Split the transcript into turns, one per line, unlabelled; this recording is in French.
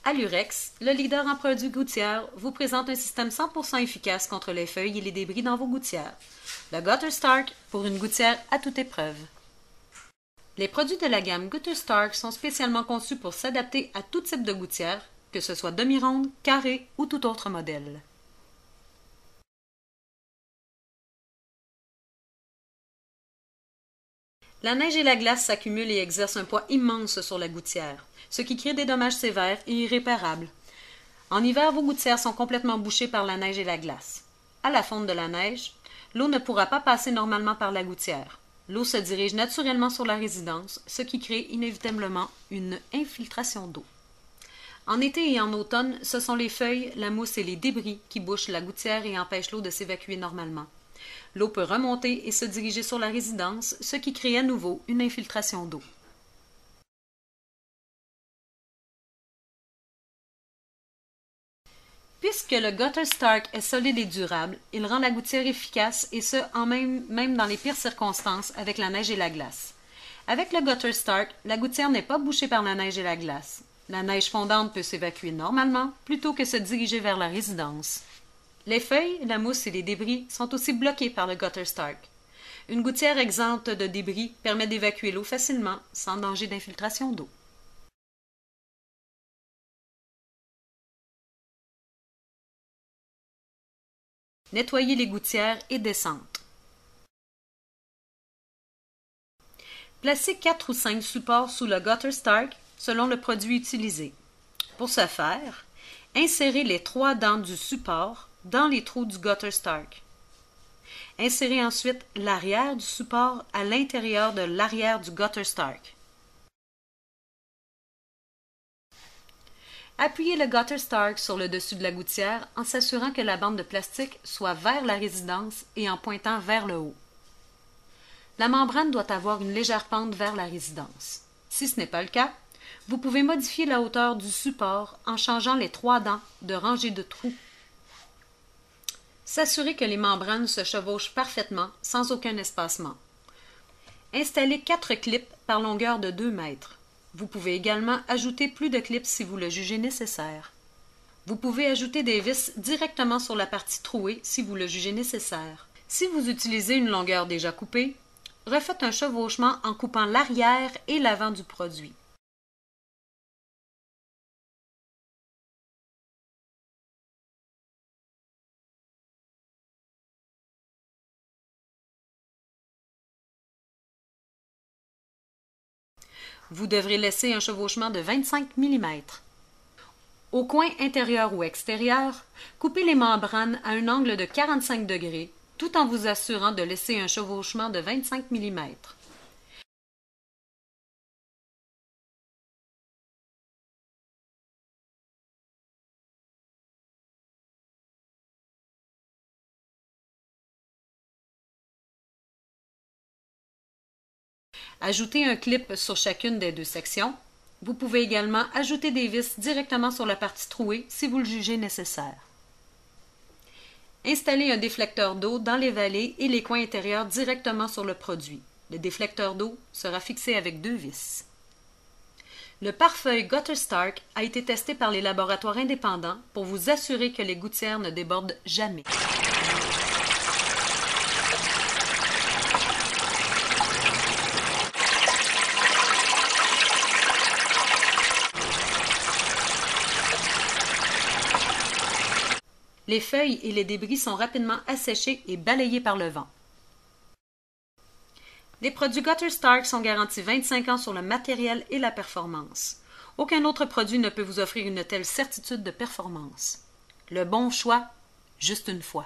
Alurex, le leader en produits gouttières, vous présente un système 100% efficace contre les feuilles et les débris dans vos gouttières. Le Gutter Stark pour une gouttière à toute épreuve. Les produits de la gamme Gutter Stark sont spécialement conçus pour s'adapter à tout type de gouttière, que ce soit demi-ronde, carrée ou tout autre modèle. La neige et la glace s'accumulent et exercent un poids immense sur la gouttière, ce qui crée des dommages sévères et irréparables. En hiver, vos gouttières sont complètement bouchées par la neige et la glace. À la fonte de la neige, l'eau ne pourra pas passer normalement par la gouttière. L'eau se dirige naturellement sur la résidence, ce qui crée inévitablement une infiltration d'eau. En été et en automne, ce sont les feuilles, la mousse et les débris qui bouchent la gouttière et empêchent l'eau de s'évacuer normalement. L'eau peut remonter et se diriger sur la résidence, ce qui crée à nouveau une infiltration d'eau. Puisque le Gutter Stark est solide et durable, il rend la gouttière efficace et ce, même dans les pires circonstances avec la neige et la glace. Avec le Gutter Stark, la gouttière n'est pas bouchée par la neige et la glace. La neige fondante peut s'évacuer normalement plutôt que se diriger vers la résidence. Les feuilles, la mousse et les débris sont aussi bloqués par le Gutter Stark. Une gouttière exempte de débris permet d'évacuer l'eau facilement, sans danger d'infiltration d'eau. Nettoyer les gouttières et descente. Placez 4 ou 5 supports sous le Gutter Stark selon le produit utilisé. Pour ce faire, insérez les 3 dents du support dans les trous du Gutter Stark. Insérez ensuite l'arrière du support à l'intérieur de l'arrière du Gutter Stark. Appuyez le Gutter Stark sur le dessus de la gouttière en s'assurant que la bande de plastique soit vers la résidence et en pointant vers le haut. La membrane doit avoir une légère pente vers la résidence. Si ce n'est pas le cas, vous pouvez modifier la hauteur du support en changeant les 3 dents de rangée de trous. S'assurer que les membranes se chevauchent parfaitement sans aucun espacement. Installez 4 clips par longueur de 2 mètres. Vous pouvez également ajouter plus de clips si vous le jugez nécessaire. Vous pouvez ajouter des vis directement sur la partie trouée si vous le jugez nécessaire. Si vous utilisez une longueur déjà coupée, refaites un chevauchement en coupant l'arrière et l'avant du produit. Vous devrez laisser un chevauchement de 25 mm. Au coin intérieur ou extérieur, coupez les membranes à un angle de 45 degrés, tout en vous assurant de laisser un chevauchement de 25 mm. Ajoutez un clip sur chacune des 2 sections. Vous pouvez également ajouter des vis directement sur la partie trouée si vous le jugez nécessaire. Installez un déflecteur d'eau dans les vallées et les coins intérieurs directement sur le produit. Le déflecteur d'eau sera fixé avec 2 vis. Le pare-feuille Gutter Stark a été testé par les laboratoires indépendants pour vous assurer que les gouttières ne débordent jamais. Les feuilles et les débris sont rapidement asséchés et balayés par le vent. Les produits Gutter Stark sont garantis 25 ans sur le matériel et la performance. Aucun autre produit ne peut vous offrir une telle certitude de performance. Le bon choix, juste une fois.